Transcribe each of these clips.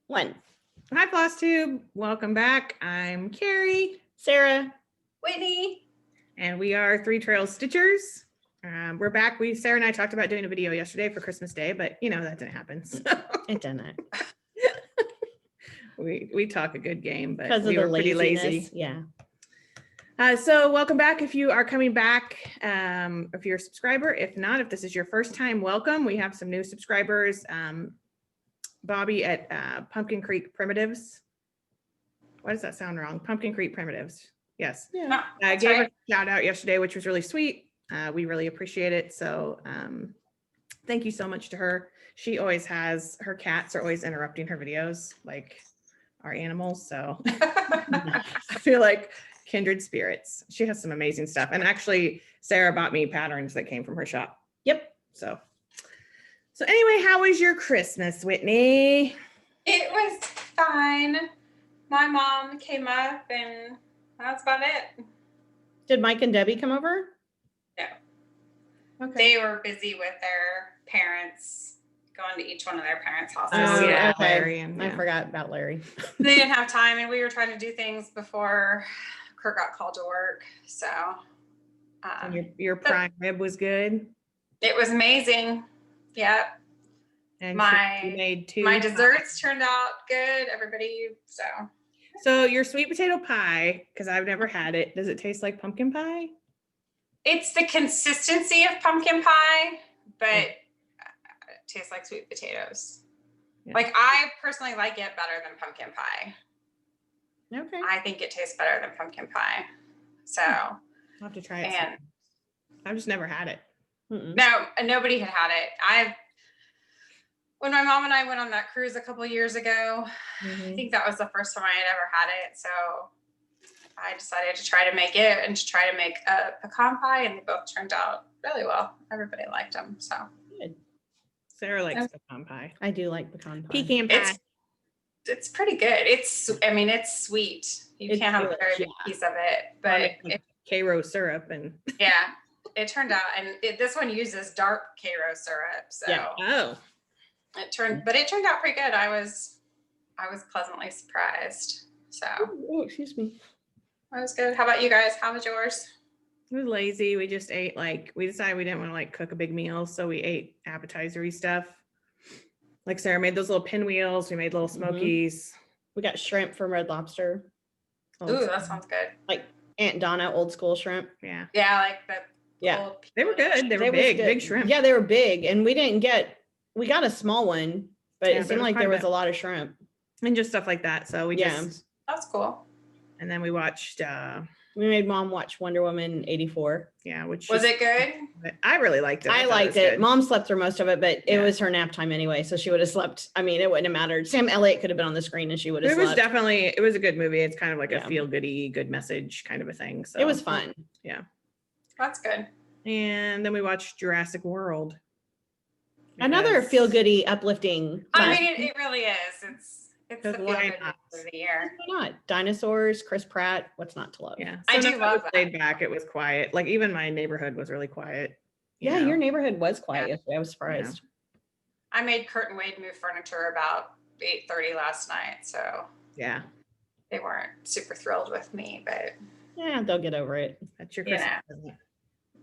One. Hi, Flosstube. Welcome back. I'm Carrie, Sarah. Whitney. and we are Three Trails Stitchers. We're back. Sarah and I talked about doing a video yesterday for Christmas Day, but you know that didn't happen. So It didn't. we talk a good game, but Because of we the were pretty lazy. Yeah. So welcome back if you are coming back, if you're a subscriber. If not, if this is your first time, welcome. We have some new subscribers. Bobby at Pumpkin Creek Primitives. Why does that sound wrong? Pumpkin Creek Primitives. Yes. Yeah. I gave a shout out yesterday, which was really sweet. We really appreciate it. So thank you so much to her. She always has, her cats are always interrupting her videos, like our animals. So I feel like kindred spirits. She has some amazing stuff. And actually, Sarah bought me patterns that came from her shop. Yep. So anyway, how was your Christmas, Whitney? It was fine. My mom came up and that's about it. Did Mike and Debbie come over? No. Okay. They were busy with their parents, going to each one of their parents' houses. Oh, yeah, okay. Larry and- I yeah. forgot about Larry. They didn't have time and we were trying to do things before Kurt got called to work. So And your prime rib was good. it was amazing. Yep. And My- she made two. My desserts turned out good. Everybody, So your sweet potato pie, because I've never had it. Does it taste like pumpkin pie? it's the consistency of pumpkin pie, but it tastes like sweet potatoes. Yeah. Like I personally like it better than pumpkin pie. Okay. I think it tastes better than pumpkin pie. So, I'll have to try it. and sometime. I've just never had it. Mm-mm. no, nobody had had it. When my mom and I went on that cruise a couple of years ago, I think that was the first time I had ever had it. So I decided to try to make it and to try to make a pecan pie, and they both turned out really well. Everybody liked them. So Good. Sarah likes Yeah. pecan pie. I do like pecan pie. Pecan pie. it's pretty good. It's sweet. You It's can't have a good, very big yeah. piece of it, I but make like Cairo syrup and yeah, it turned out, and this one uses dark Cairo syrup. So Yeah. oh, it turned out pretty good. I was pleasantly surprised. So Oh, excuse me. that was good. How about you guys? How was yours? it was lazy. We just ate we decided we didn't want to cook a big meal, so we ate appetizer-y stuff. Like Sarah made those little pinwheels. We made little smokies. We got shrimp from Red Lobster. Ooh, that sounds good. Aunt Donna, old school shrimp. Yeah, Yeah, like the Yeah. old they were good. They were was big, good. big shrimp. Yeah, they were big. And we got a small one, but Yeah, it but seemed it was like quite there a was bit. a lot of shrimp. And just stuff like that. So we Yeah. just, That's cool. and then we watched, We made Mom watch Wonder Woman 84. yeah, which Was it good? I really liked it. I thought liked was it. good. Mom slept through most of it, but it Yeah. was her nap time anyway, so she would have slept. I mean, it wouldn't have mattered. Sam Elliott could have been on the screen and she would have It was slept. definitely, it was a good movie. It's kind of like Yeah. a feel goody, good message kind of a thing. So It was fun. That's good. And then we watched Jurassic World. Another because- feel goody, uplifting. I fun. mean, it really is. It's the Because feel why good not? movie of the year. Why not? Dinosaurs, Chris Pratt. What's not to love? Yeah, I do none of love us that. Laid back. It was quiet. Like even my neighborhood was really quiet. you Yeah, know? your neighborhood was quiet Yeah. yesterday. I was surprised. I made Kurt and Wade move furniture about 8:30 last night, so Yeah, they weren't super thrilled with me, but Yeah, they'll get over it. that's your Yeah. Christmas present.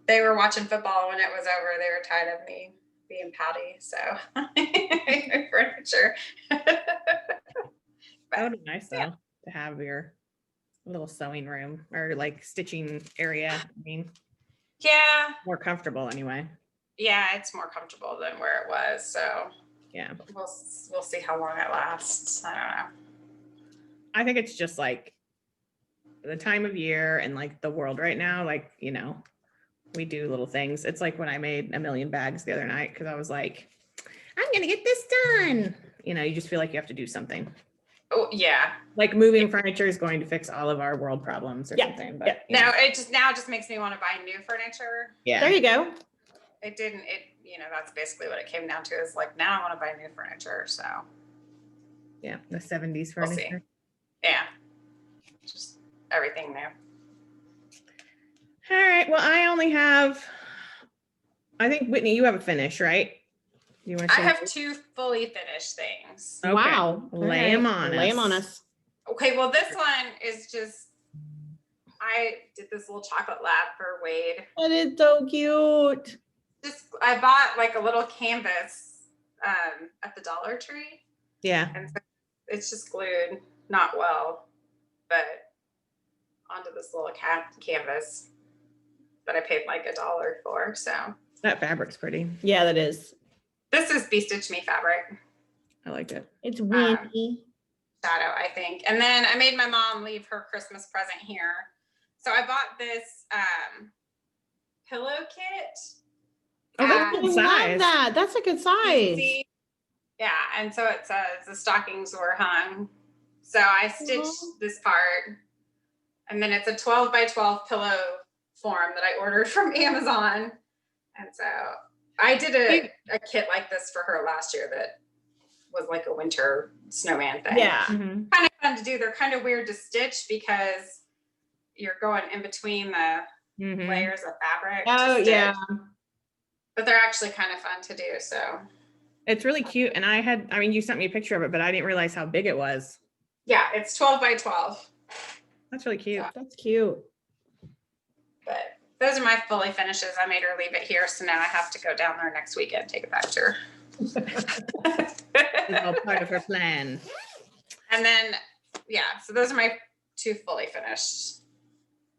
they were watching football when it was over. They were tired of me being pouty, so furniture. That would be nice though Yeah. to have your little sewing room or stitching area. I mean, Yeah, more comfortable anyway. yeah, it's more comfortable than where it was. So Yeah, we'll see how long it lasts. I don't know. I think it's just the time of year and the world right now. We do little things. It's like when I made 1,000,000 bags the other night because I was like, I'm gonna get this done. You just feel like you have to do something. Oh yeah. Like moving furniture is going to fix all of our world problems or Yeah, something. But Now it just makes me want to buy new furniture. yeah, There you go. It didn't. That's basically what it came down to. Is like now I want to buy new furniture. So yeah, the 70s We'll see. furniture. yeah, just everything new. All right. Well, I think Whitney, you have a finish, right? You want to I have 2 fully finished things. Okay. Wow. Lay 'em on Lay them us. on us. Okay, well, this one is just, I did this little chocolate lab for Wade. That is so cute. I bought like a little canvas at the Dollar Tree, Yeah. and so it's just glued, not well, but onto this little canvas that I paid like $1 for. So That fabric's pretty. Yeah, that is. this is Be Stitch Me fabric. I like it. It's windy. Shadow, I think. And then I made my mom leave her Christmas present here. So I bought this pillow kit. Oh, that's I good love size. that. That's a good size. See? Yeah, and so it says the stockings were hung. So I stitched this part, and then it's a 12 by 12 pillow form that I ordered from Amazon. And so I did a kit like this for her last year that was like a winter snowman thing. Yeah. Mhm. Kind of fun to do. They're kind of weird to stitch because you're going in between the Mhm. layers of fabric. Oh, to yeah. stitch. But they're actually kind of fun to do. So It's really cute. And I mean, you sent me a picture of it, but I didn't realize how big it was. yeah, it's 12 by 12. That's really cute. That's cute. But those are my fully finishes. I made her leave it here, so now I have to go down there next weekend and take it back to her. It's all part of her plan. And then, yeah, so those are my 2 fully finished.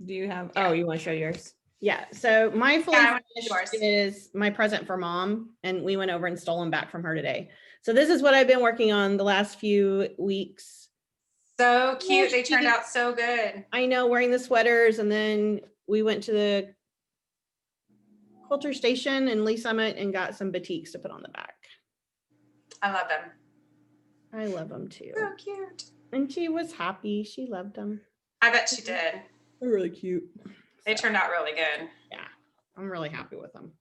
Do you have, Yeah. oh, you want to show yours? Yeah. So my fully I want finished yours. is my present for mom, and we went over and stole them back from her today. So this is what I've been working on the last few weeks. So cute. They turned she- out so good. I know, wearing the sweaters, and then we went to the Quilter Station in Lee Summit and got some batiks to put on the back. I love them. I love them too. So cute. And she was happy. She loved them. I bet she did. They're really cute. They turned out really good. Yeah, I'm really happy with them.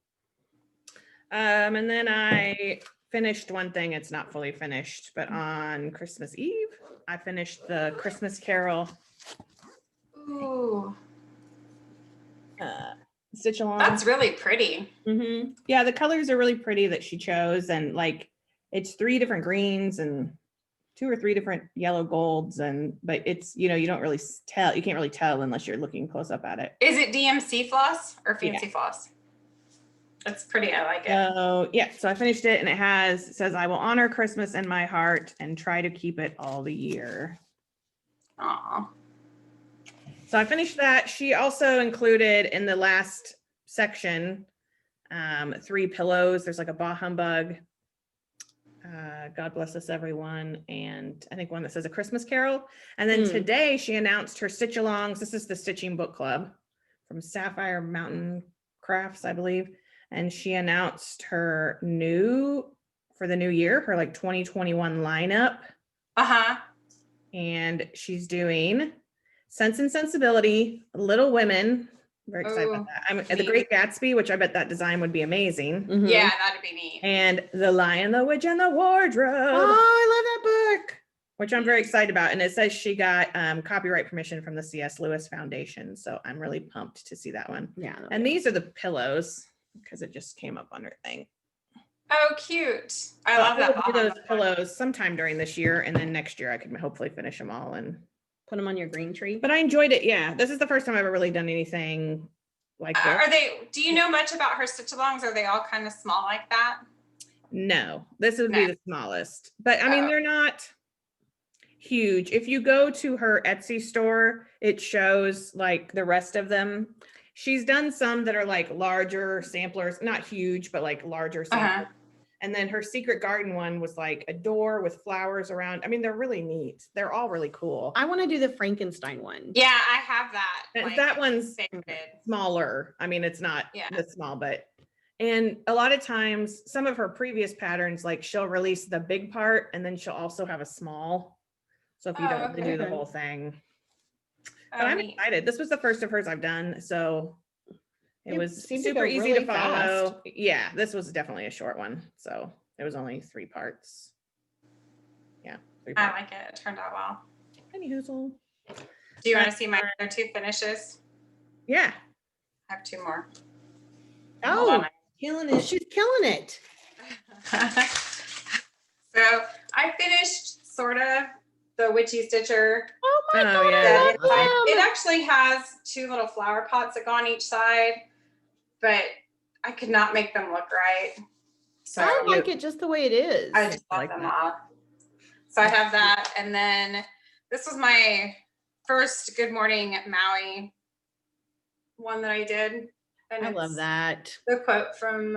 And then I finished one thing. It's not fully finished, but on Christmas Eve, I finished the Christmas Carol Ooh, stitch along. that's really pretty. Mm-hmm. Yeah, the colors are really pretty that she chose, and like it's 3 different greens and 2 or 3 different yellow golds, and but it's, you know, you don't really tell, you can't really tell unless you're looking close up at it. Is it DMC floss or fancy floss? It's pretty. I like it. So yeah, so I finished it, and it says, I will honor Christmas in my heart and try to keep it all the year. Aw. So I finished that. She also included in the last section 3 pillows. There's like a bah humbug, God bless us everyone, and I think one that says a Christmas Carol. And then today she announced her stitch alongs. This is the Stitching Book Club from Sapphire Mountain Crafts, I believe. And she announced her for the new year, her like 2021 lineup. Uh-huh. And she's doing Sense and Sensibility, Little Women. Very excited about that. I'm The Great Gatsby, which I bet that design would be amazing. Mm-hmm. Yeah, that'd be neat. And The Lion, the Witch, and the Wardrobe, Oh, I love that book. which I'm very excited about. And it says she got copyright permission from the C.S. Lewis Foundation. So I'm really pumped to see that one. Yeah. And these are the pillows, because it just came up on her thing. Oh, cute. I love that. I'll do those pillows sometime during this year, and then next year I can hopefully finish them all. And Put them on your green tree. but I enjoyed it. Yeah, this is the first time I've ever really done anything like this. Are they, do you know much about her stitch alongs? Are they all kind of small like that? No, this would be No. the smallest, but I mean, Oh. they're not huge. If you go to her Etsy store, it shows like the rest of them. She's done some that are like larger samplers, not huge, but like larger samplers. And then her Secret Garden one was like a door with flowers around. I mean, they're really neat. They're all really cool. I want to do the Frankenstein one. Yeah, I have that. And like, that one's saved. smaller. I mean, it's not Yeah. this small, but and a lot of times some of her previous patterns, like she'll release the big part and then she'll also have a small. So if you Oh, don't want to do the okay. whole thing. Oh, But I'm neat. excited. This was the first of hers I've done. So it It was seemed to super go easy really to follow. Yeah, this was definitely a short one. So it was only 3 parts. Yeah, 3 I parts. like it. It turned out well. Any hoozle. Do you want to see my other 2 finishes? Yeah. I have 2 more. Hold Oh, on. Killing she's killing it. So I finished sort of the Witchy Stitcher. Oh my Oh, God, yeah. I love them. It actually has 2 little flower pots that go on each side, but I could not make them look right. So I like it just the way it is. I just I left like them that. off. So I have that. And then this was my first Good Morning Maui one that I did. And I love it's that. the quote from,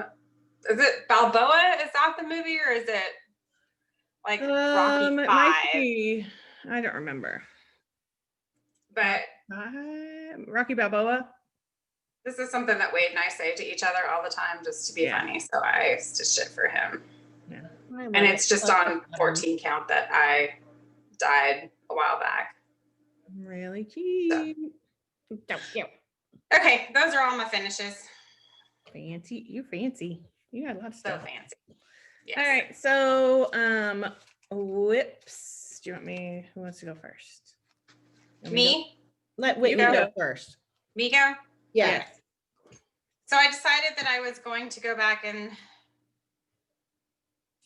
is it Balboa? Is that the movie, or is it like Rocky It 5? might be. I don't remember. But Rocky Balboa. this is something that Wade and I say to each other all the time just to be Yeah. funny. So I stitched it for him. Yeah. I love And it. it's just Love on it. 14 count that I dyed a while back. Really cute. So cute. Okay, those are all my finishes. Fancy. You fancy. You got a lot of So stuff. fancy. Yes. All right. So whips. Do you want me? Who wants to go first? You want to go? Me? Let Whitney go. go first. Me go? Yeah. Yes. So I decided that I was going to go back and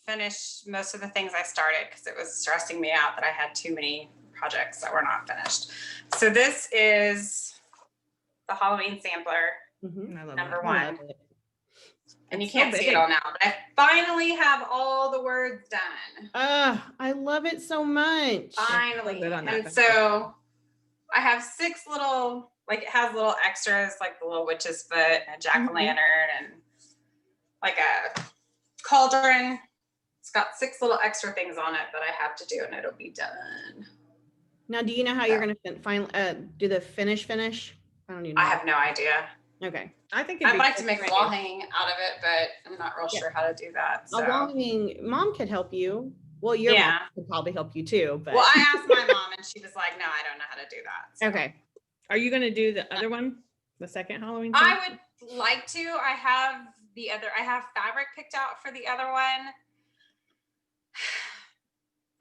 finish most of the things I started because it was stressing me out that I had too many projects that were not finished. So this is the Halloween sampler, Mhm. I love number that. I one. love it. And you It's so can't see big. it all now, but I finally have all the words done. I love it so much. Finally. good on that And so I have 6 little, like it has little extras, like the little witch's foot and a jack-o'-lantern and like a cauldron. It's got 6 little extra things on it that I have to do and it'll be done. Now, do you know how you're going to do the finish? I don't even know. I have no idea. Okay. I think it'd I'd be like cool to make a for wall you. hanging out of it, but I'm not real sure how to do that. So. A wall hanging, Mom could help you. Well, your mom Yeah. could probably help you too, but Well, I asked my mom and she was like, no, I don't know how to do that. So. okay. Are you gonna do the other one? The second Halloween? I would like to. I have fabric picked out for the other one.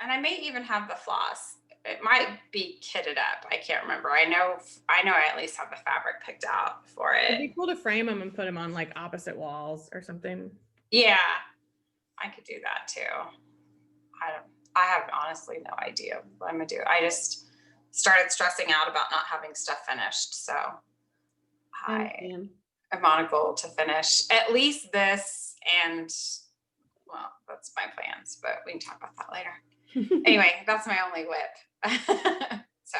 And I may even have the floss. It might be kitted up. I can't remember. I know I at least have the fabric picked out for It'd it. be cool to frame them and put them on like opposite walls or something. Yeah, I could do that too. I have honestly no idea what I'm gonna do. I just started stressing out about not having stuff finished. So I am on a goal to finish at least this, and well, that's my plans, but we can talk about that later. Anyway, that's my only whip. So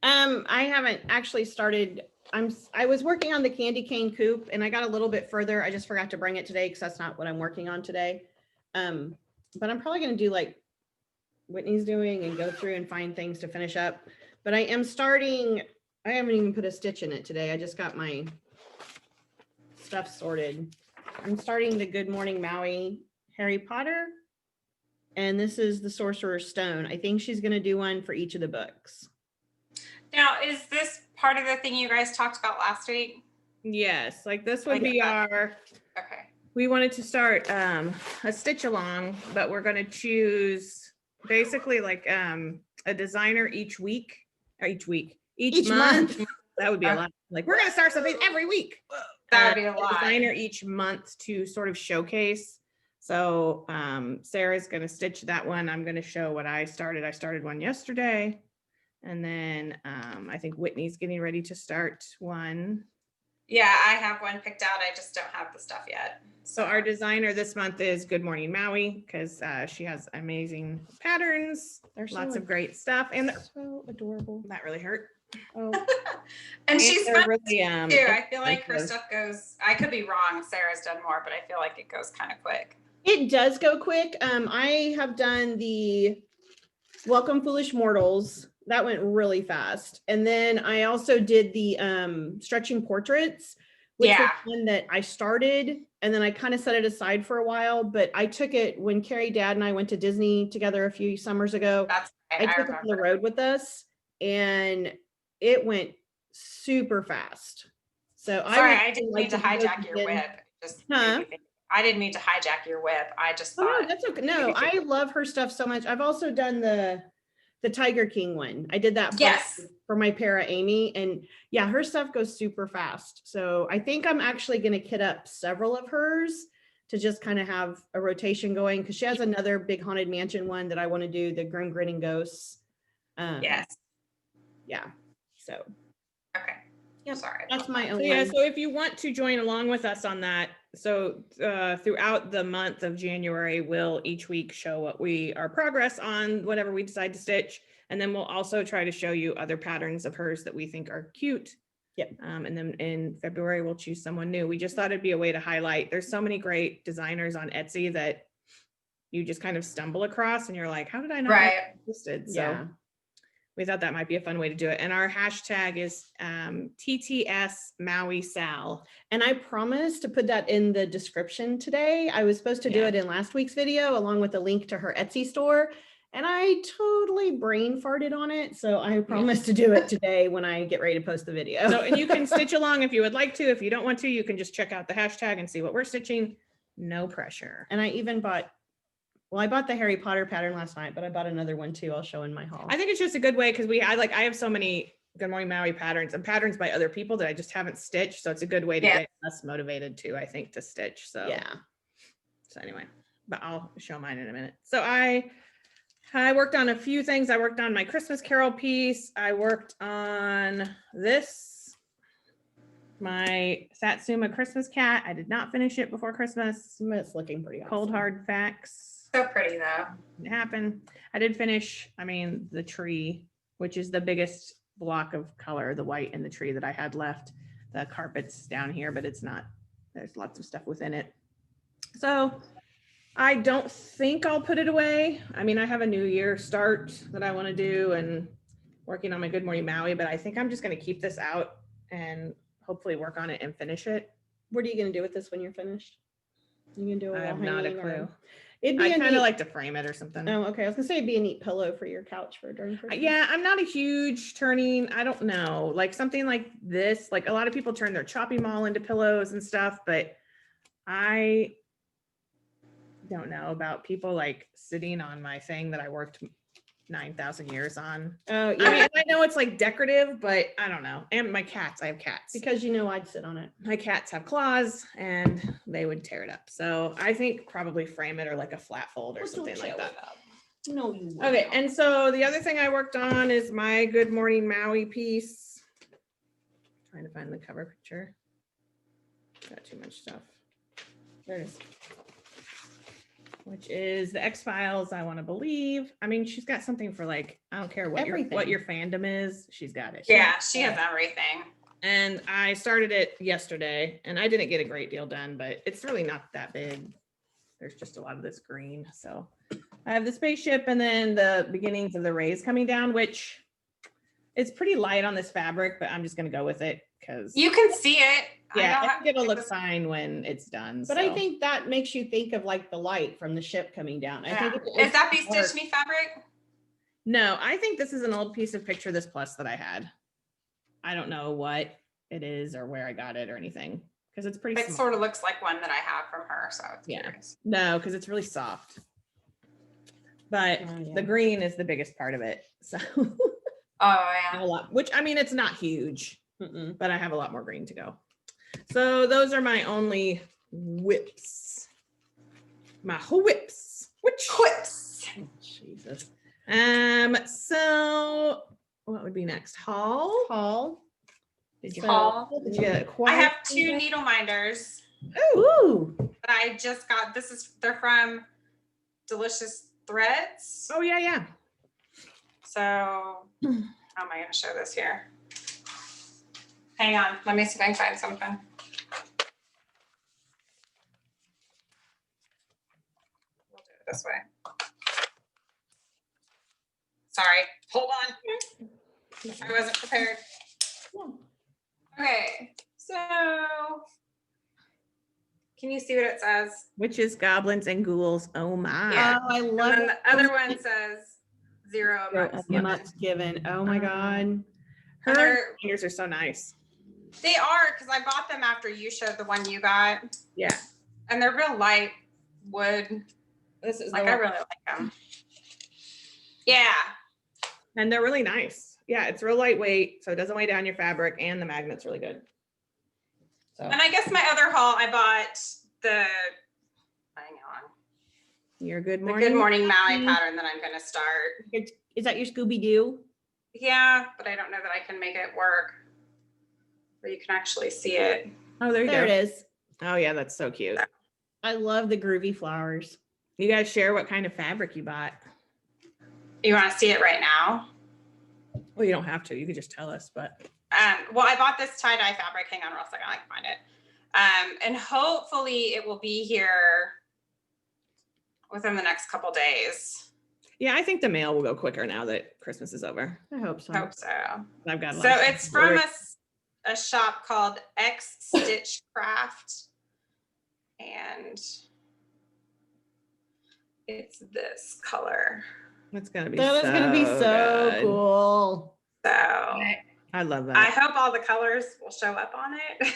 I haven't actually started. I was working on the candy cane coop and I got a little bit further. I just forgot to bring it today because that's not what I'm working on today. But I'm probably going to do like Whitney's doing and go through and find things to finish up. But I am starting. I haven't even put a stitch in it today. I just got my stuff sorted. I'm starting the Good Morning Maui Harry Potter. And this is the Sorcerer's Stone. I think she's going to do one for each of the books. now, is this part of the thing you guys talked about last week? Yes, like this would Like be that. our. Okay. We wanted to start a stitch along, but we're going to choose basically like a designer each month. That would be a lot. Like we're going to start something every week. That would be a A lot. designer each month to sort of showcase. So Sarah's going to stitch that one. I'm going to show what I started. I started one yesterday. And then I think Whitney's getting ready to start one. Yeah, I have one picked out. I just don't have the stuff yet. So our designer this month is Good Morning Maui because she has amazing patterns. They're so Lots of great stuff. And so adorable. that really hurt. Oh, And she's they're fun really, too. I feel like her expensive. stuff goes, I could be wrong. Sarah's done more, but I feel like it goes kind of quick. it does go quick. I have done the Welcome Foolish Mortals. That went really fast. And then I also did the stretching portraits, which was Yeah. one that I started and then I kind of set it aside for a while, but I took it when Carrie, Dad, and I went to Disney together a few summers ago. That's I right. I took it on the remember. road with us and it went super fast. So Sorry, would I didn't like mean to go hijack your again. whip. Just Huh? I didn't mean to hijack your whip. I just Oh, thought no, that's okay. No, I love her stuff so much. I've also done the Tiger King one. I did that yes. for my para Amy, and yeah, her stuff goes super fast. So I think I'm actually going to kit up several of hers to just kind of have a rotation going, because she has another big haunted mansion one that I want to do, the Grim Grinning Ghosts. Yes. Yeah. So Okay. Yep. Sorry. that's my So own yeah, one. so if you want to join along with us on that, so throughout the month of January, we'll each week show our progress on whatever we decide to stitch. And then we'll also try to show you other patterns of hers that we think are cute. Yep. And then in February, we'll choose someone new. We just thought it'd be a way to highlight. There's so many great designers on Etsy that you just kind of stumble across and you're like, how did I not know Right. that existed? So Yeah. we thought that might be a fun way to do it. And our hashtag is TTS Maui Sal. And I promised to put that in the description today. I was supposed to do Yeah. it in last week's video along with a link to her Etsy store. And I totally brain farted on it. So I promised to do it today when I get ready to post the video. So, and you can stitch along if you would like to. If you don't want to, you can just check out the hashtag and see what we're stitching. No pressure. And I even bought, well, I bought the Harry Potter pattern last night, but I bought another one too. I'll show in my haul. I think it's just a good way because I have so many Good Morning Maui patterns and patterns by other people that I just haven't stitched. So it's a good way to get us motivated too, I think, to stitch. So yeah. So anyway, but I'll show mine in a minute. So I worked on a few things. I worked on my Christmas Carol piece. I worked on this, my Satsuma Christmas cat. I did not finish it before Christmas. It's looking pretty awesome. Cold hard facts. So pretty though. It happened. I did finish, the tree, which is the biggest block of color, the white in the tree that I had left. The carpet's down here, but it's not, there's lots of stuff within it. So I don't think I'll put it away. I have a new year start that I want to do and working on my Good Morning Maui, but I think I'm just going to keep this out and hopefully work on it and finish it. What are you going to do with this when you're finished? You can do it. I have not a clue. It'd be I kind neat, of like to frame it or something. Oh, okay. I was gonna say it'd be a neat pillow for your couch for during Christmas. Yeah, I'm not a huge turning, I don't know, like something like this, like a lot of people turn their chopping mall into pillows and stuff, but I don't know about people like sitting on my thing that I worked 9,000 years on. Oh yeah. I know it's like decorative, but I don't know. And my cats, I have cats. Because I'd sit on it. My cats have claws and they would tear it up. So I think probably frame it or like a flat fold or something like that. No, you won't. Okay, and so the other thing I worked on is my Good Morning Maui piece. Trying to find the cover picture. Got too much stuff. There it is. Which is the X-Files, I want to believe. She's got something for like, I don't care what your fandom is, she's got it. Yeah, she has everything. And I started it yesterday and I didn't get a great deal done, but it's really not that big. There's just a lot of this green. So I have the spaceship and then the beginnings of the rays coming down, which is pretty light on this fabric, but I'm just going to go with it because you can see it. Yeah, I think it'll look fine when it's done. But I think that makes you think of like the light from the ship coming down. I think is that Be Stitch Me fabric? No, I think this is an old piece of Picture This Plus that I had. I don't know what it is or where I got it or anything because it's pretty. It sort of looks like one that I have from her, so it's curious. No, because it's really soft. But the green is the biggest part of it. So yeah, a lot. Which it's not huge, but I have a lot more green to go. So those are my only whips. My whips. Which whips? Oh, Jesus. So what would be next? Haul. Did you haul? Did you get I have 2 needle minders. Ooh. That I just got. They're from Delicious Threads. Oh yeah. So how am I going to show this here? Hang on, let me see if I can find something. We'll do it this way. Sorry, hold on. I wasn't prepared. Okay, so can you see what it says? Witches, goblins, and ghouls. Oh my. Yeah. I love And then it. the other one says 0 months given. Oh my God. Her fingers are so nice. They are, because I bought them after you showed the one you got. Yeah. And they're real light wood. This is I really like them. Yeah. And they're really nice. Yeah, it's real lightweight, so it doesn't weigh down your fabric, and the magnet's really good. So. And I guess my other haul, I bought the your good The morning. Good Morning Maui pattern that I'm going to start. Is that your Scooby-Doo? Yeah, but I don't know that I can make it work where you can actually see it. Oh, there you There go. it is. Oh yeah, that's so cute. I love the groovy flowers. You guys share what kind of fabric you bought. You want to see it right now? Well, you don't have to. You could just tell us, but. Well, I bought this tie-dye fabric. Hang on real second, I can find it. And hopefully it will be here within the next couple days. Yeah, I think the mail will go quicker now that Christmas is over. I hope so. Hope so. I've got. So it's from a shop called X Stitch Craft, and it's this color. It's gonna be. That is gonna be so good. cool. So I love that. I hope all the colors will show up on it.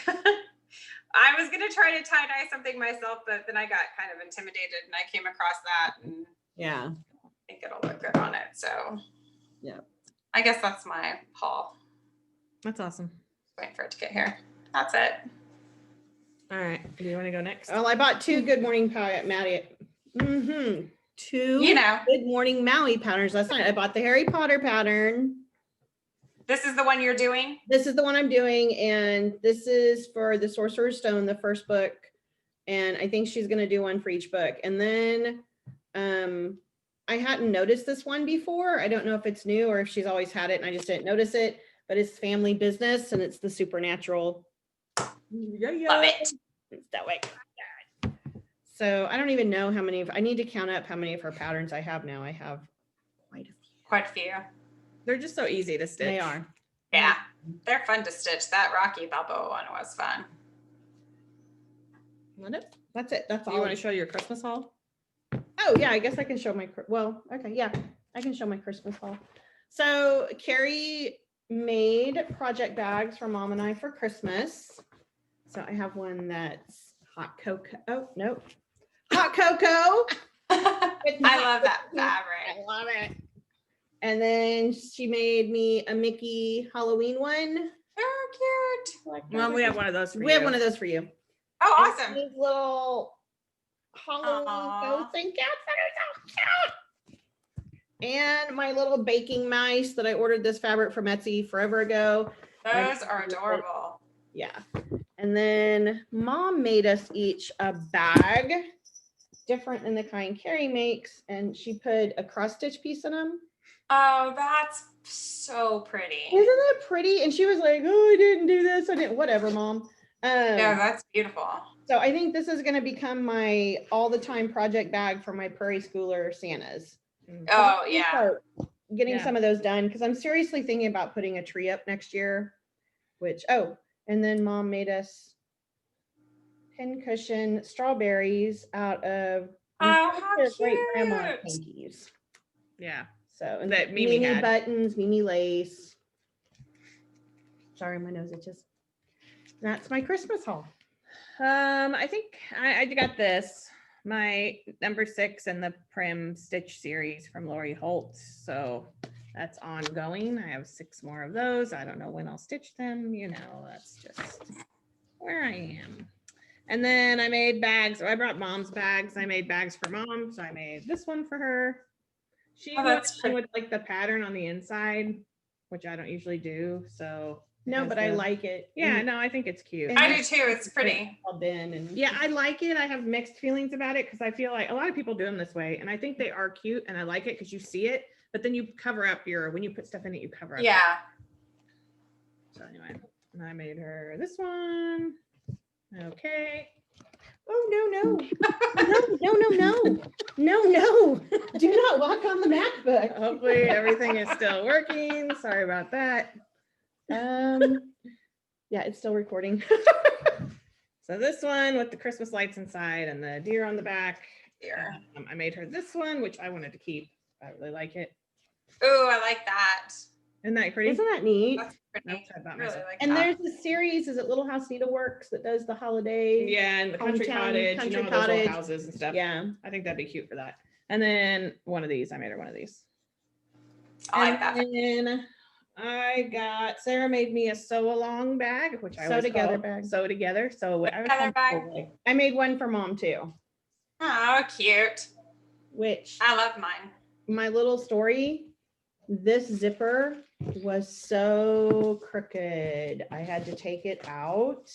I was gonna try to tie dye something myself, but then I got kind of intimidated and I came across that and Yeah. I think it'll look good on it. So yeah, I guess that's my haul. That's awesome. Waiting for it to get here. That's it. All right. Do you want to go next? Well, I bought two Good Morning Maui. Two You know, Good Morning Maui patterns last night. I bought the Harry Potter pattern. this is the one you're doing. This is the one I'm doing, and this is for the Sorcerer's Stone, the first book. And I think she's going to do one for each book. And then I hadn't noticed this one before. I don't know if it's new or if she's always had it and I just didn't notice it, but it's Family Business and it's the supernatural. Yeah. Love it. It's that way. So I don't even know how many I need to count up how many of her patterns I have now. I have quite a few. Quite a few. They're just so easy to stitch. They are. Yeah, they're fun to stitch. That Rocky Balboa one was fun. That's it. That's Do all. you want to show your Christmas haul? Oh yeah, I guess I can show my, well, okay, yeah, I can show my Christmas haul. So Carrie made project bags for Mom and I for Christmas. So I have one that's hot cocoa. Oh, no. Hot cocoa. I love that I fabric. love it. And then she made me a Mickey Halloween one. Oh, cute. Well, we have one of those for We have you. one of those for you. Oh, And awesome. These little Halloween Aw. ghosts and cats that are so cute. And my little baking mice that I ordered this fabric from Etsy forever ago. Those are adorable. Yeah. And then Mom made us each a bag, different than the kind Carrie makes. And she put a cross stitch piece in them. Oh, that's so pretty. Isn't that pretty? And she was like, oh, I didn't do this. I didn't, whatever, Mom. Yeah, that's beautiful. So I think this is going to become my all the time project bag for my Prairie Schooler Santas. Oh, I'm gonna yeah. start getting Yeah. some of those done because I'm seriously thinking about putting a tree up next year, which, oh, and then Mom made us pincushion strawberries out of Oh, how their great grandma cute. hankies. Yeah. So, and That Mimi Mimi had. buttons, Mimi lace. Sorry, my nose itches. That's my Christmas haul. I think I got this, my number 6 in the Prim Stitch series from Lori Holt. So that's ongoing. I have 6 more of those. I don't know when I'll stitch them. You know, that's just where I am. And then I made bags. I brought Mom's bags. I made bags for Mom. So I made this one for her. She Oh, that's went with like the pattern on the inside, which I don't usually do. So No, has but I the- like it. yeah, no, I think it's cute. And I do too. It's pretty. All bin and Yeah, I like it. I have mixed feelings about it because I feel like a lot of people do them this way, and I think they are cute, and I like it because you see it, but then you cover up when you put stuff in it, you cover up. Yeah. So anyway, and I made her this one. Okay. oh no. Do not walk on the MacBook. Hopefully everything is still working. Sorry about that. Yeah, it's still recording. So this one with the Christmas lights inside and the deer on the back. Here. I made her this one, which I wanted to keep. I really like it. Ooh, I like that. Isn't that pretty? Isn't that neat? That's pretty. Oops, I bought Really myself- like And that. there's a series, is it Little House Needleworks that does the holiday? Yeah, and the country Hometown cottage, country you know, those cottage. little houses and stuff. Yeah. I think that'd be cute for that. And then one of these, I made her one of these. I like that. And then Sarah made me a sew along bag, which I Sew always together call bag. Sew together. So I was Together bag. comfortable with- I made one for Mom too. Oh, cute. which I love mine. my little story, this zipper was so crooked. I had to take it out.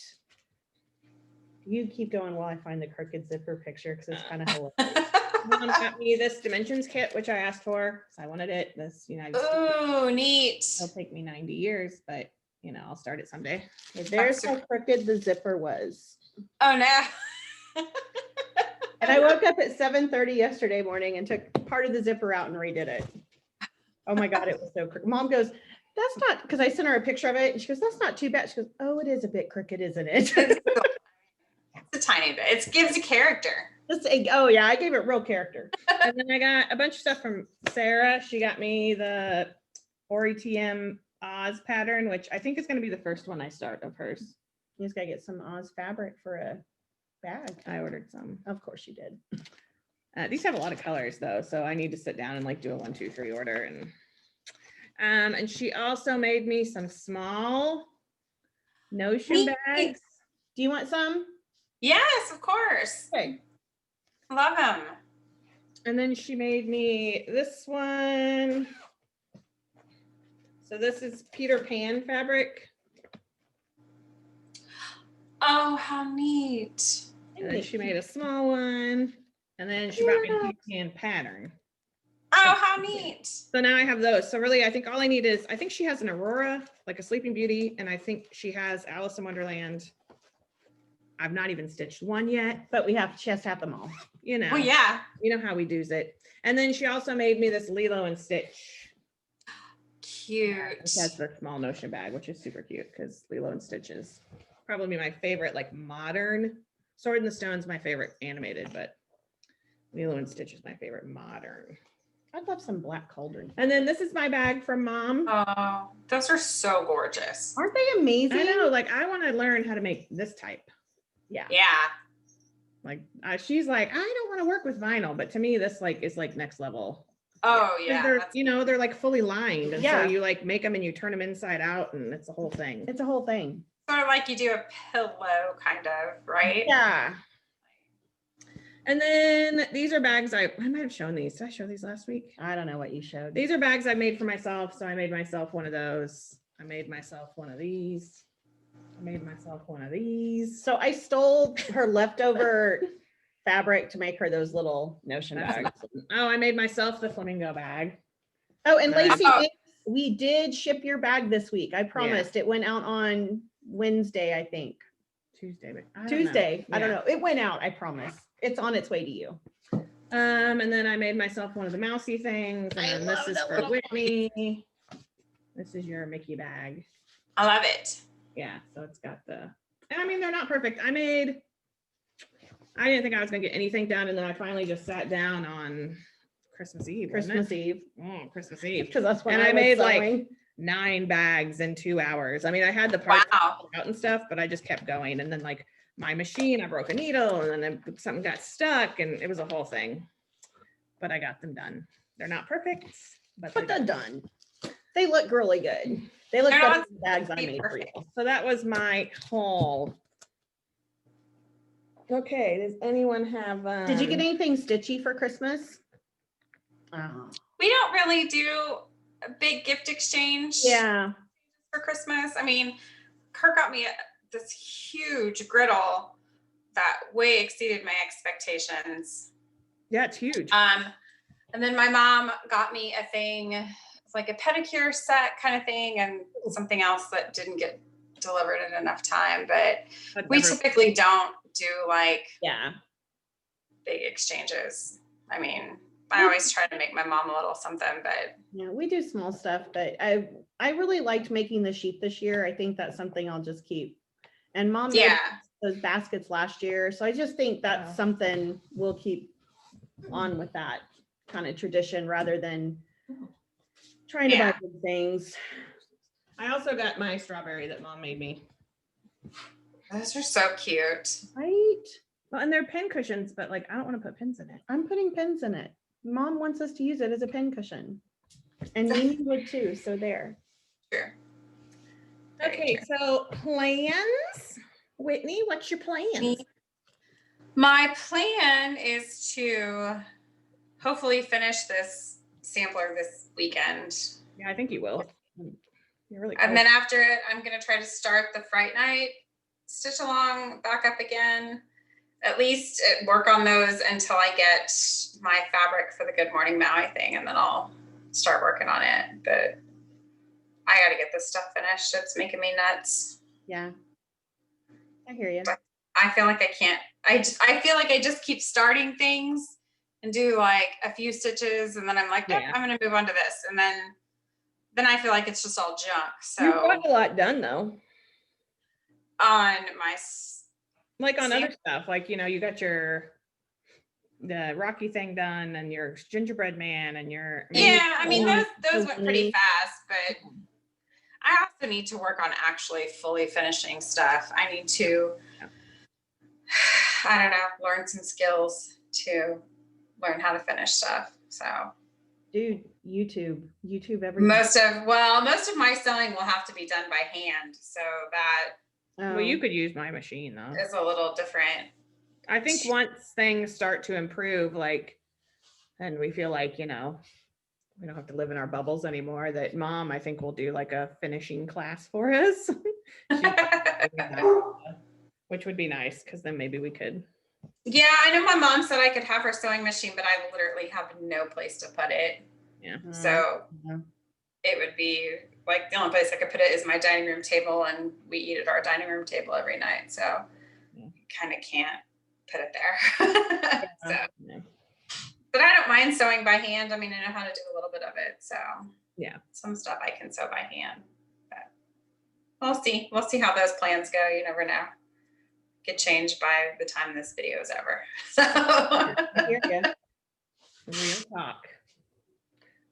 You keep going while I find the crooked zipper picture because it's kind of hilarious. Mom got me this dimensions kit, which I asked for because I wanted it. This United States. Ooh, neat. It'll take me 90 years, but you know, I'll start it someday. There's how crooked the zipper was. Oh no. And I woke up at 7:30 yesterday morning and took part of the zipper out and redid it. Oh my God, it was so crooked. Mom goes, that's not, because I sent her a picture of it and she goes, that's not too bad. She goes, oh, it is a bit crooked, isn't it? It's a tiny bit. It gives a character. Oh yeah, I gave it real character. And then I got a bunch of stuff from Sarah. She got me the ORITM Oz pattern, which I think is going to be the first one I start of hers. You just gotta get some Oz fabric for a bag. I ordered some. Of course you did. These have a lot of colors though, so I need to sit down and like do a 1, 2, 3 order. And she also made me some small Notion bags. Do you want some? Yes, of course. Okay. Love them. And then she made me this one. So this is Peter Pan fabric. Oh, how neat. And then she made a small one. And then she brought me a Peter Pan pattern. Oh, how neat. So now I have those. So really, I think all I need is, I think she has an Aurora, like a Sleeping Beauty. And I think she has Alice in Wonderland. I've not even stitched one yet. But she has to have them all. You know. Well, yeah. You know how we do's it. And then she also made me this Lilo and Stitch. Cute. Which has the small Notion bag, which is super cute because Lilo and Stitch is probably my favorite, like modern. Sword in the Stone's my favorite animated, but Lilo and Stitch is my favorite modern. I'd love some black cauldron. And then this is my bag from Mom. Oh, those are so gorgeous. Aren't they amazing? I know, like I want to learn how to make this type. Yeah. Yeah. Like she's like, I don't want to work with vinyl, but to me this like is like next level. Oh, 'Cause yeah. they're like fully lined, and Yeah. so you like make them and you turn them inside out, and it's a whole thing. It's a whole thing. Sort of like you do a pillow, kind of, right? Yeah. And then these are bags I might have shown these. Did I show these last week? I don't know what you showed. These are bags I made for myself. So I made myself one of those. I made myself one of these. I made myself one of these. So I stole her leftover fabric to make her those little Notion bags. Oh, I made myself the flamingo bag. Oh, and Lacey, Oh. we did ship your bag this week. I promised. It went out on Wednesday, I think. Tuesday. But I don't Tuesday. know. I don't Yeah. know. It went out, I promise. It's on its way to you. And then I made myself one of the mousy things. And I then this love is that for little Whitney. This is your Mickey bag. I love it. Yeah, so it's got the, and I mean, they're not perfect. I didn't think I was gonna get anything done, and then I finally just sat down on Christmas Eve. Christmas Eve. Christmas Eve. Because that's when And I I was made like sewing. 9 bags in 2 hours. I mean, I had the parts Wow. out and stuff, but I just kept going. And then like my machine, I broke a needle, and then something got stuck, and it was a whole thing. But I got them done. They're not perfect, but They're done. They look really good. They look They're better not than the bags I be made for you. perfect. So that was my haul. Okay, does anyone have? Did you get anything stitchy for Christmas? Oh. We don't really do a big gift exchange Yeah. for Christmas. I mean, Kurt got me this huge griddle that way exceeded my expectations. Yeah, it's huge. And then my mom got me a thing, it's like a pedicure set kind of thing, and something else that didn't get delivered in enough time. But we typically don't do like Yeah. big exchanges. I mean, I always try to make my mom a little something, but Yeah, we do small stuff, but I really liked making the sheep this year. I think that's something I'll just keep. And Mom made yeah, those baskets last year, so I just think that's Wow. something we'll keep on with, that kind of tradition rather than trying to Yeah. buy big things. I also got my strawberry that Mom made me. those are so cute. Right? Well, and they're pin cushions, but like I don't want to put pins in it. I'm putting pins in it. Mom wants us to use it as a pin cushion. And Mimi would too, so there. Sure. Very Okay, true. so plans. Whitney, what's your plans? My plan is to hopefully finish this sampler this weekend. Yeah, I think you will. You're really And cool. then after it, I'm going to try to start the Fright Night stitch along back up again. At least work on those until I get my fabric for the Good Morning Maui thing, and then I'll start working on it. But I got to get this stuff finished. It's making me nuts. Yeah. I hear you. I feel like I can't. I feel like I just keep starting things and do like a few stitches, and then I'm like, nope, Yeah. I'm going to move on to this, and then I feel like it's just all junk. You've So got a lot done though. on my Like on other stuff, like, you know, you got the Rocky thing done and your gingerbread man and your yeah, I mean those went pretty Mini. fast, but I also need to work on actually fully finishing stuff. I need to, I don't know, learn some skills to learn how to finish stuff. So Dude, YouTube everything. most of my sewing will have to be done by hand. So that well, you could use my machine though. is a little different. I think once things start to improve, like, and we feel like, you know, we don't have to live in our bubbles anymore, that Mom, I think, will do like a finishing class for us. Which would be nice, because then maybe we could. Yeah, I know my mom said I could have her sewing machine, but I literally have no place to put it. Yeah. So it would be like the only place I could put it is my dining room table, and we eat at our dining room table every night. So kind of can't put it there. So, but I don't mind sewing by hand. I mean, I know how to do a little bit of it. So yeah, some stuff I can sew by hand. But we'll see. We'll see how those plans go. You never know. Get changed by the time this video is over. So I hear ya. Real talk.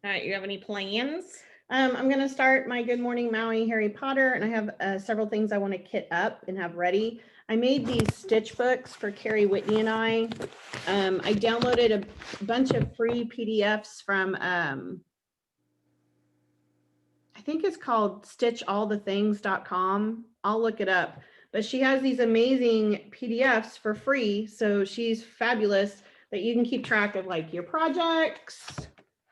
All right, you have any plans? I'm going to start my Good Morning Maui Harry Potter, and I have several things I want to kit up and have ready. I made these stitch books for Carrie, Whitney, and I. I downloaded a bunch of free PDFs from, I think it's called stitchallthethings.com. I'll look it up. But she has these amazing PDFs for free. So she's fabulous that you can keep track of like your projects.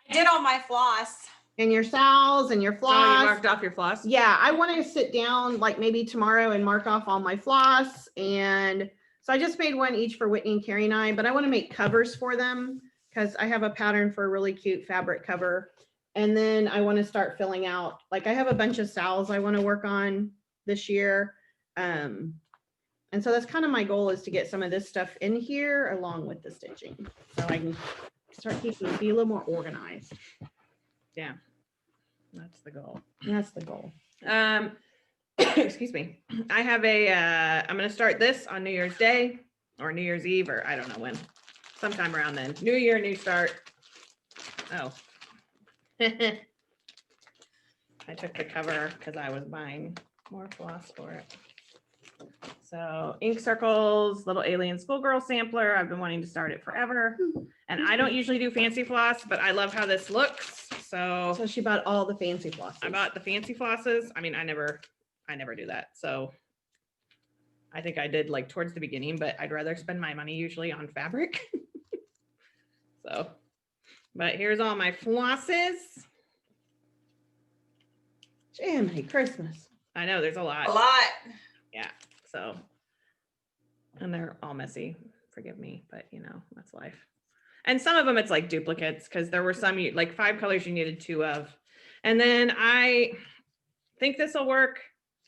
I did all my floss. And your sals and your floss. Oh, you marked off your floss? Yeah, I want to sit down like maybe tomorrow and mark off all my floss. And so I just made one each for Whitney and Carrie and I, but I want to make covers for them because I have a pattern for a really cute fabric cover. And then I want to start filling out, like I have a bunch of sals I want to work on this year. And so that's kind of my goal, is to get some of this stuff in here along with the stitching, so I can start be a little more organized. Yeah, that's the goal. That's the goal. Excuse me. I have I'm going to start this on New Year's Day or New Year's Eve, or I don't know when, sometime around then. New year, new start. Oh. I took the cover because I was buying more floss for it. So ink circles, little alien schoolgirl sampler. I've been wanting to start it forever. And I don't usually do fancy floss, but I love how this looks. So she bought all the fancy flosses. I bought the fancy flosses. I mean, I never do that. So I think I did like towards the beginning, but I'd rather spend my money usually on fabric. So, but here's all my flosses. Jiminy Christmas. I know there's a lot. A lot. Yeah. So, and they're all messy. Forgive me, but you know, that's life. And some of them it's like duplicates, because there were some like 5 colors you needed 2 of. And then I think this will work.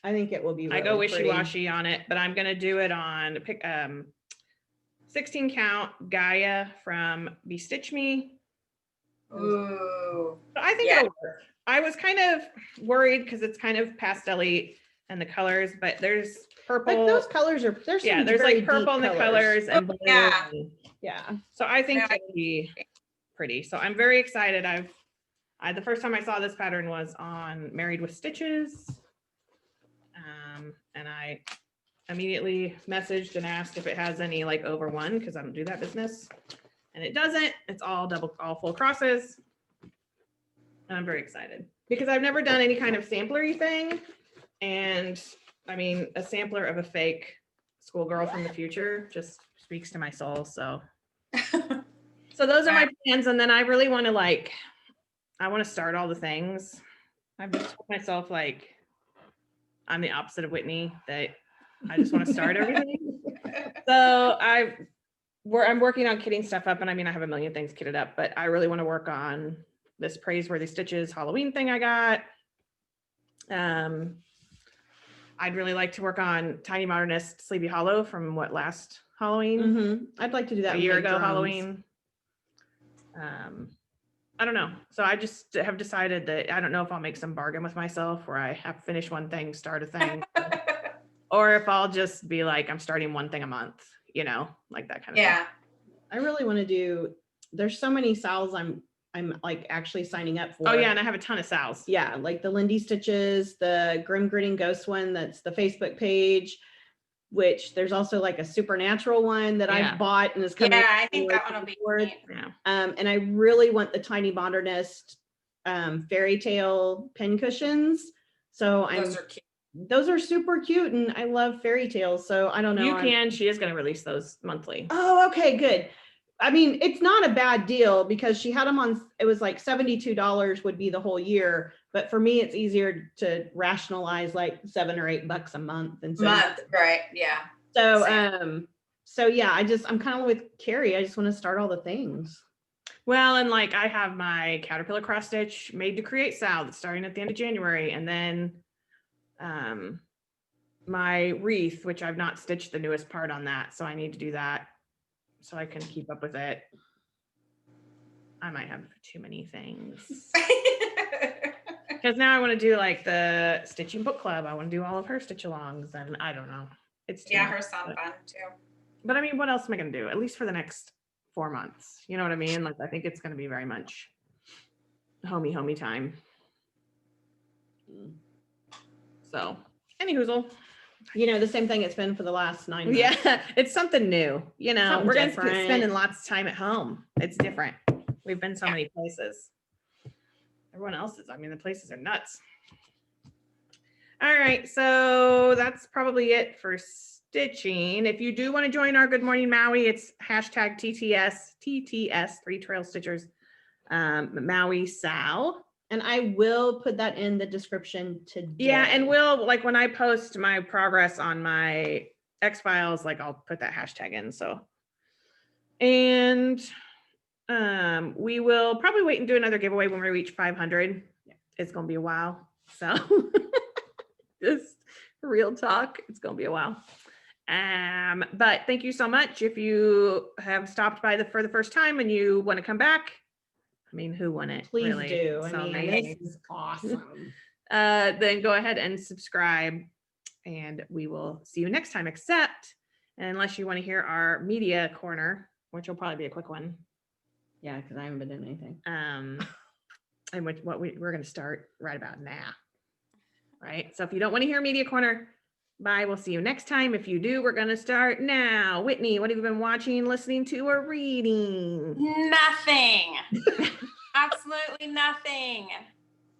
I think it will be really I go pretty. wishy-washy on it, but I'm gonna do it on 16 count Gaia from Be Stitch Me. Ooh. So I think it'll work. I was kind of worried because it's kind of pastel-y and the colors, but there's purple. Like those colors are, there's there's like purple in the colors and blue. Yeah. Yeah. So I think it'll be pretty. So I'm very excited. The first time I saw this pattern was on Married with Stitches. And I immediately messaged and asked if it has any like over 1, because I don't do that business. And it doesn't. It's all full crosses. And I'm very excited because I've never done any kind of samplery thing. And I mean, a sampler of a fake schoolgirl from the future just speaks to my soul. So So those are my plans. And then I really want to I want to start all the things. I've just told myself I'm the opposite of Whitney, that I just want to start everything. So I'm working on kitting stuff up, and I mean, I have a million things kitted up, but I really want to work on this Praiseworthy Stitches Halloween thing I got. I'd really like to work on Tiny Modernist Sleepy Hollow from last Halloween? I'd like to do that A with year big ago drums. Halloween. I don't know. So I just have decided that I don't know if I'll make some bargain with myself where I have to finish one thing, start a thing, or if I'll just be like, I'm starting one thing a month, like that kind of thing. Yeah. I really want to do, there's so many sales I'm like actually signing up for. Oh yeah, and I have a ton of sales. Yeah, like the Lindy Stitches, the Grim Gritting Ghost one, that's the Facebook page, which there's also like a supernatural one that Yeah. I've bought and is coming. Yeah, I think that one will be forward. neat. Yeah. And I really want the Tiny Modernist fairy tale pin cushions. So Those are cute. those are super cute, and I love fairy tales. So I don't know. She is going to release those monthly. Oh, okay, good. I mean, it's not a bad deal because she had them on, it was like $72 would be the whole year. But for me, it's easier to rationalize like $7 or $8 a month. And so, Right. Yeah. so, Same. so yeah, I'm kind of with Carrie. I just want to start all the things. Well, and I have my caterpillar cross stitch made to create Sal that's starting at the end of January. And then my wreath, which I've not stitched the newest part on that. So I need to do that so I can keep up with it. I might have too many things. Because now I want to do the stitching book club. I want to do all of her stitch alongs, and I don't know. It's too much, her sound fun too. But I mean, what else am I going to do? At least for the next 4 months. You know what I mean? I think it's going to be very much homey time. So, any hoozle. The same thing it's been for the last 9 months. Yeah, it's something new. Something We're going to different. be spending lots of time at home. It's different. We've been so many places. Everyone else is. I mean, the places are nuts. All right, so that's probably it for stitching. If you do want to join our Good Morning Maui, it's hashtag TTS 3 Trail Stitchers Maui Sal. And I will put that in the description today. Yeah, and we'll when I post my progress on my X-Files, I'll put that hashtag in. So, and we will probably wait and do another giveaway when we reach 500. Yeah. It's gonna be a while. So just real talk, it's gonna be a while. But thank you so much. If you have stopped by for the first time and you want to come back, I mean, who wouldn't? Please really? do. So I mean, this is awesome. Then go ahead and subscribe, and we will see you next time. Except, unless you want to hear our media corner, which will probably be a quick one. Yeah, because I haven't been doing anything. And we're going to start right about now. Right. So if you don't want to hear media corner, bye. We'll see you next time. If you do, we're going to start now. Whitney, what have you been watching, listening to, or reading? Nothing. Absolutely nothing.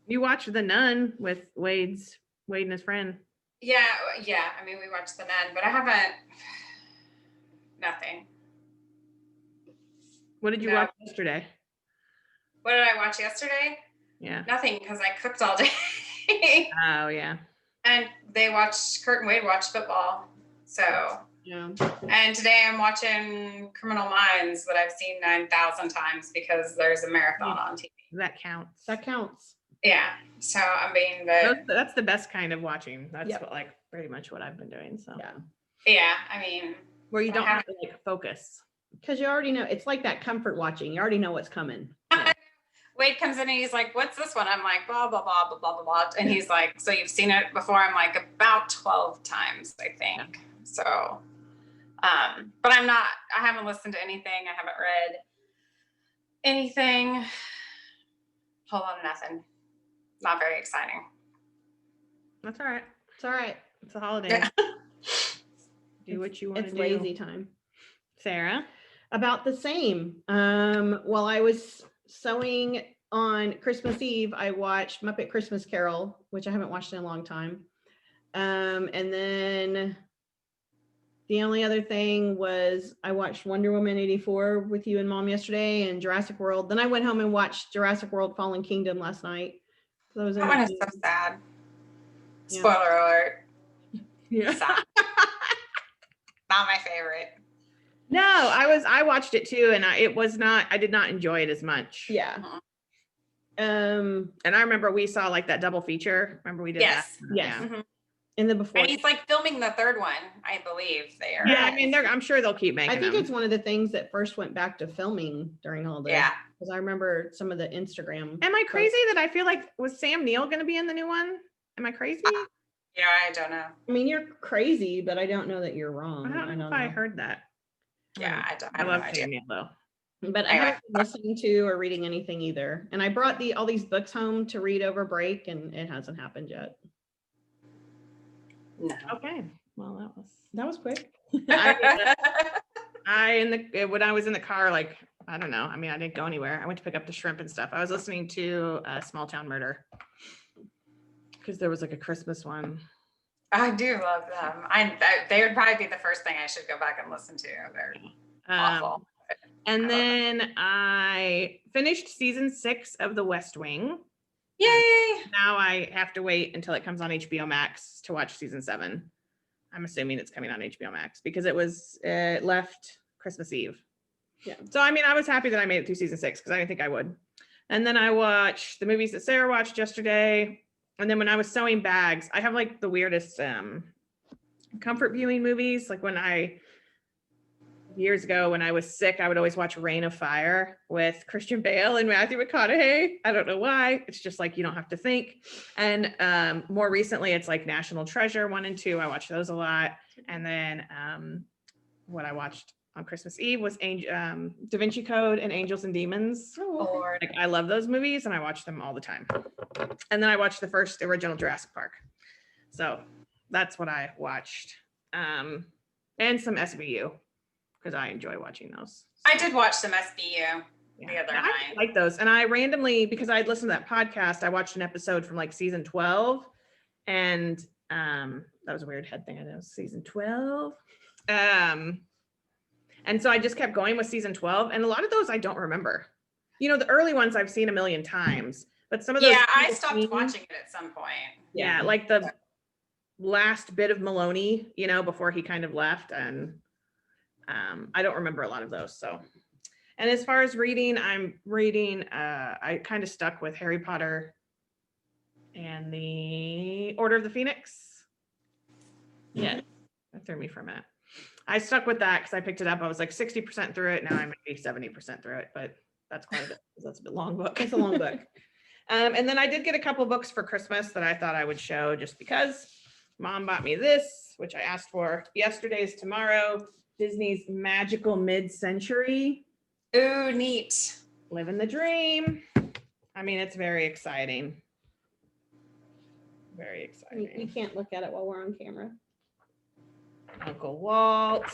You watched The Nun with Wade and his friend. Yeah. I mean, we watched The Nun, but I haven't. Nothing. What did you watch yesterday? What did I watch yesterday? Yeah. Nothing, because I cooked all day. Oh yeah. And Kurt and Wade watched football. So Yeah. And today I'm watching Criminal Minds that I've seen 9,000 times because there's a marathon on TV. That counts. That counts. Yeah. So that's the best kind of watching. That's Yep. pretty much what I've been doing. So yeah, I mean, where you don't have to focus. Because you already know, it's like that comfort watching. You already know what's coming. Yeah. Wade comes in and he's like, "What's this one?" I'm like, "Blah blah blah blah blah blah blah," and he's like, "So you've seen it before?" I'm like, "About 12 times, I think." Yeah. So, but I haven't listened to anything. I haven't read anything. Whole lot of nothing. Not very exciting. That's all right. It's all right. It's a holiday. Yeah. Do what you want to do. It's lazy time. Sarah? About the same. While I was sewing on Christmas Eve, I watched Muppet Christmas Carol, which I haven't watched in a long time. And then The only other thing was I watched Wonder Woman 84 with you and Mom yesterday and Jurassic World. Then I went home and watched Jurassic World Fallen Kingdom last night. So I was in That one that is so mood. sad. Yeah. Spoiler alert. Yeah. Sad. Not my favorite. No, I watched it too, and I did not enjoy it as much. Yeah. And I remember we saw like that double feature. Remember we did Yes. that? Yes. Yeah. Mhm. In the before. And he's like filming the third one, I believe. There. Yeah, I mean, I'm sure they'll keep making I think them. it's one of the things that first went back to filming during all this. Yeah. Because I remember some of the Instagram. Am I crazy that I feel like, was Sam Neill going to be in the new one? Am I crazy? Yeah, I don't know. I mean, you're crazy, but I don't know that you're wrong. I don't know if I heard that. Yeah, I I have love no idea. Sam Neill though. But I haven't been listening to or reading anything either. And I brought all these books home to read over break, and it hasn't happened yet. No. Okay. Well, That was quick. when I was in the car, like, I don't know. I mean, I didn't go anywhere. I went to pick up the shrimp and stuff. I was listening to Small Town Murder because there was like a Christmas one. I do love them. They would probably be the first thing I should go back and listen to. They're awful. And then I finished season 6 of The West Wing. Yay! Now I have to wait until it comes on HBO Max to watch season 7. I'm assuming it's coming on HBO Max because it left Christmas Eve. Yeah. So, I mean, I was happy that I made it through season 6 because I didn't think I would. And then I watched the movies that Sarah watched yesterday. And then when I was sewing bags, I have like the weirdest comfort viewing movies. Like years ago when I was sick, I would always watch Reign of Fire with Christian Bale and Matthew McConaughey. I don't know why. It's just like, you don't have to think. And more recently, it's like National Treasure 1 and 2. I watch those a lot. And then what I watched on Christmas Eve was Da Vinci Code and Angels and Demons. Oh, Lord. Like, I love those movies and I watch them all the time. And then I watched the first original Jurassic Park. So that's what I watched. And some SVU because I enjoy watching those. I did watch some SBU the other I night. like those. And I randomly, because I'd listened to that podcast, I watched an episode from like season 12. And that was a weird head thing. I know, season 12. And so I just kept going with season 12. And a lot of those I don't remember. You know, the early ones I've seen a million times. But some of those. Yeah, I stopped watching it at some point. Yeah, like the last bit of Maloney, you know, before he kind of left. And I don't remember a lot of those. So, and as far as reading, I'm reading, I kind of stuck with Harry Potter and the Order of the Phoenix. Yeah, that threw me for a minute. I stuck with that because I picked it up. I was like 60% through it. Now I'm maybe 70% through it, but that's quite a bit. That's a bit long book. It's a long book. And then I did get a couple books for Christmas that I thought I would show just because Mom bought me this, which I asked for yesterday's tomorrow. Disney's Magical Mid-Century. Ooh, neat. Living the dream. I mean, it's very exciting. Very You exciting. can't look at it while we're on camera. Uncle Walt.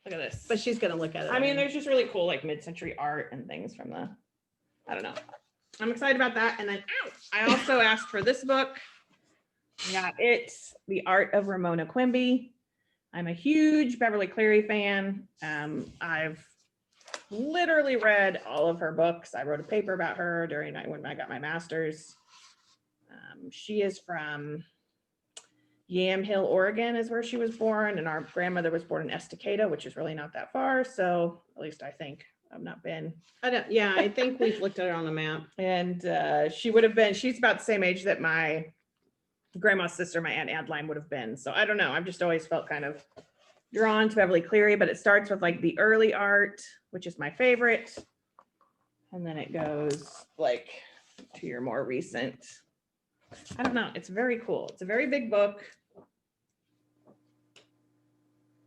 Look at this. But she's gonna look at it. I mean, there's just really cool like mid-century art and things from I don't know. I'm excited about that. And then I also asked for this book. I got it, The Art of Ramona Quimby. I'm a huge Beverly Cleary fan. I've literally read all of her books. I wrote a paper about her when I got my master's. She is from Yam Hill, Oregon is where she was born. And our grandmother was born in Estacada, which is really not that far. So at least I think. I've not been. I think we've looked at it on the map. And she's about the same age that my grandma's sister, my Aunt Adeline, would have been. So I don't know. I've just always felt kind of drawn to Beverly Cleary, but it starts with like the early art, which is my favorite. And then it goes like to your more recent. I don't know. It's very cool. It's a very big book.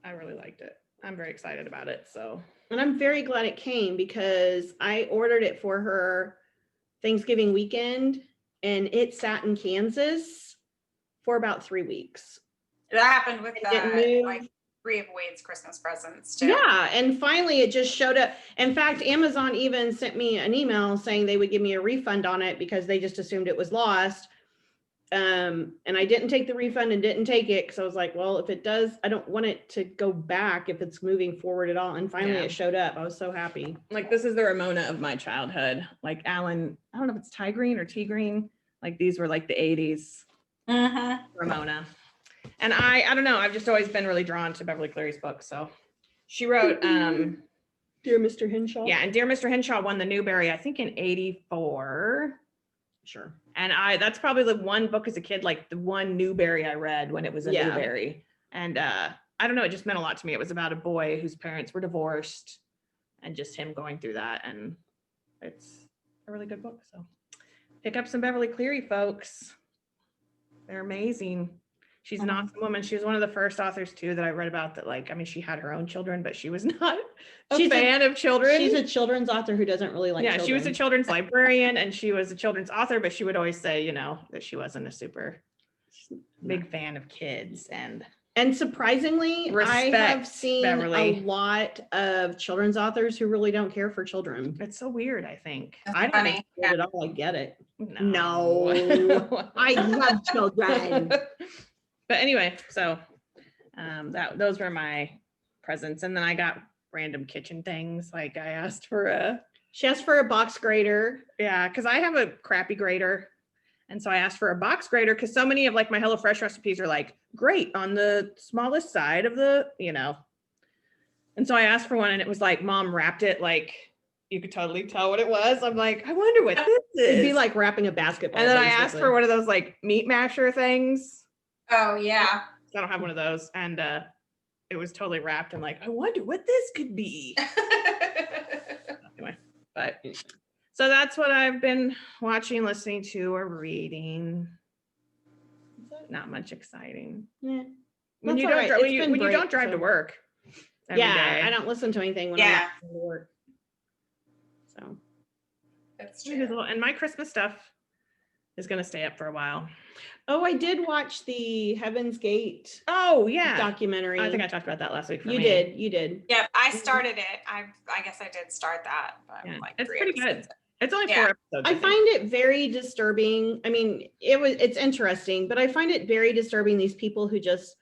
I really liked it. I'm very excited about it. So. And I'm very glad it came because I ordered it for her Thanksgiving weekend and it sat in Kansas for about 3 weeks. That happened with didn't 3 of Wade's Christmas presents too. Yeah, and finally it just showed up. In fact, Amazon even sent me an email saying they would give me a refund on it because they just assumed it was lost. And I didn't take the refund and didn't take it because I was like, well, if it does, I don't want it to go back if it's moving forward at all. And finally Yeah. it showed up. I was so happy. Like this is the Ramona of my childhood. Like Alan, I don't know if it's Ty Green or Tea Green. Like these were like the 80s Ramona. And I don't know, I've just always been really drawn to Beverly Cleary's books. So she wrote Dear Mr. Henshaw. yeah, and Dear Mr. Henshaw won the Newbery, I think in 84. Sure. And that's probably the one book as a kid, like the one Newbery I read when it was a Yeah. Newbery. And I don't know, it just meant a lot to me. It was about a boy whose parents were divorced and just him going through that. And it's a really good book. So pick up some Beverly Cleary, folks. They're amazing. She's an awesome woman. She was one of the first authors too that I read about that, like, I mean, she had her own children, but she was not a fan of children. She's a children's author who doesn't really like children. She was a children's librarian and she was a children's author, but she would always say, you know, that she wasn't a super big fan of kids. And surprisingly, I have seen Beverly. a lot of children's authors who really don't care for children. It's so weird, I think. I don't funny. understand it at all. I get it. No. I love children. But anyway, so those were my presents. And then I got random kitchen things. Like I asked for She asked for a box grater. yeah, because I have a crappy grater. And so I asked for a box grater because so many of like my HelloFresh recipes are like great on the smallest side of the, you know. And so I asked for one and it was like mom wrapped it like you could totally tell what it was. I'm like, I wonder what this is. It'd be like wrapping a basketball. And then I asked for one of those like meat masher things. Oh yeah. I don't have one of those. And it was totally wrapped. I'm like, I wonder what this could be. Anyway, but so that's what I've been watching, listening to, or reading. Not much exciting. Yeah. When you That's don't all right. when you don't drive to work. every day. I don't listen to anything when I'm not going to work. So That's It is a true. little- and my Christmas stuff is going to stay up for a while. oh, I did watch the Heaven's Gate Oh yeah. documentary. I think I talked about that last week. For you me. did. Yep, I started it. I guess I did start that, but Yeah, I'm like it's 3 pretty good. episodes. It's only Yeah. 4 episodes. I think. find it very disturbing. I mean, it's interesting, but I find it very disturbing, these people who just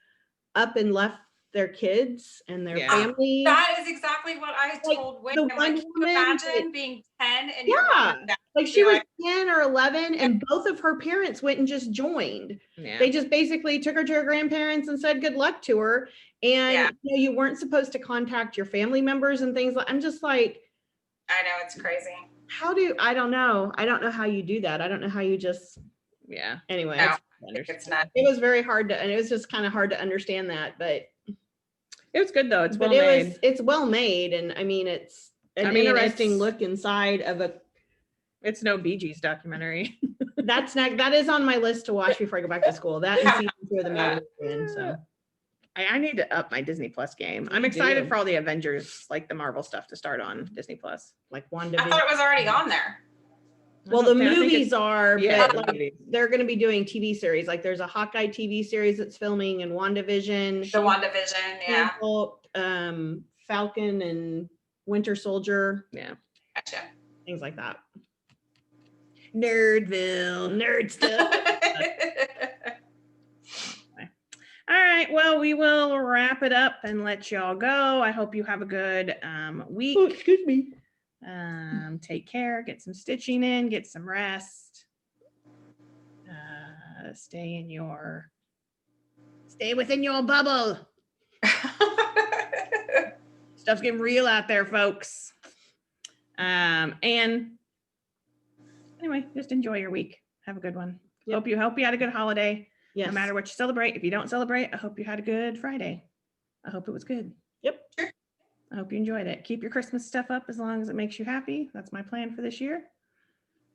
up and left their kids and their Yeah. family. That is exactly what I Like, told Wayne. the I'm like, one can you woman imagine that- being 10 and Yeah. your mom and dad Like she be was like, 10 or 11 and both of her parents went and just joined. Yeah. They just basically took her to her grandparents and said good luck to her. And Yeah. you weren't supposed to contact your family members and things like, I'm just like, I know, it's crazy. I don't know. I don't know how you do that. I don't know how you just, Yeah. anyway, No. it's- It's not. it was very hard to, and it was just kind of hard to understand that, but It was good though. It's well but made. it's well made. And I mean, it's an I mean, interesting it's- look inside of a, It's no Bee Gees documentary. that is on my list to watch before I go back to school. That and season 2 of the Mandalorian. So I need to up my Disney Plus game. I'm You excited do. for all the Avengers, like the Marvel stuff, to start on Disney Plus. like I WandaVision. thought it was already on there. Well, the I think movies it's- are, yeah, but the like movies. they're going to be doing TV series. Like there's a Hawkeye TV series that's filming, and WandaVision, The WandaVision, yeah. She-Hulk, Falcon and Winter Soldier, Yeah. Gotcha. things like that. Nerdville. Nerd stuff. All right. Well, we will wrap it up and let y'all go. I hope you have a good week. Oh, excuse me. Take care. Get some stitching in. Get some rest. Stay within your bubble. Stuff's getting real out there, folks. And anyway, just enjoy your week. Have a good one. Yep. Hope you had a good holiday. Yes. No matter what you celebrate. If you don't celebrate, I hope you had a good Friday. I hope it was good. Yep. Sure. I hope you enjoyed it. Keep your Christmas stuff up as long as it makes you happy. That's my plan for this year.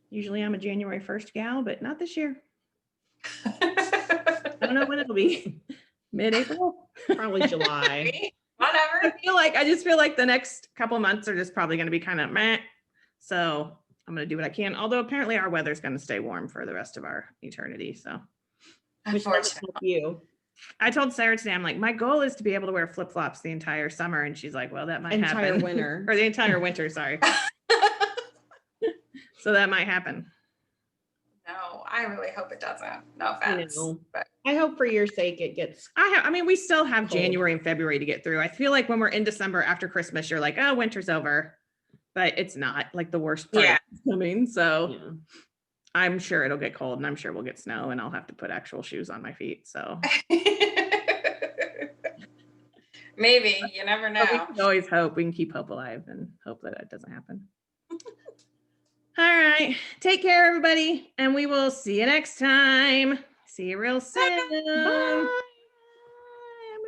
Usually I'm a January 1st gal, but not this year. I don't know when it'll be. Mid-April? Probably July. Whatever. I just feel like the next couple of months are just probably going to be kind of meh. So I'm going to do what I can. Although apparently our weather's going to stay warm for the rest of our eternity. So Which doesn't Unfortunately. help you. I told Sarah today, I'm like, my goal is to be able to wear flip-flops the entire summer. And she's like, well, that might Entire happen. winter. Or the entire winter, sorry. So that might happen. No, I I really hope it doesn't. No I offense. know. But I hope for your sake it gets. I mean, we still have Cold. January and February to get through. I feel like when we're in December after Christmas, you're like, oh, winter's over. But it's not, like, the worst part Yeah. is coming. So Yeah. I'm sure it'll get cold, and I'm sure we'll get snow, and I'll have to put actual shoes on my feet. So maybe, you never know. but we can always hope. We can keep hope alive and hope that it doesn't happen. All right. Take care, everybody. And we will see you next time. See you real soon. Bye. I'm going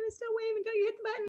to still wave until you hit the button.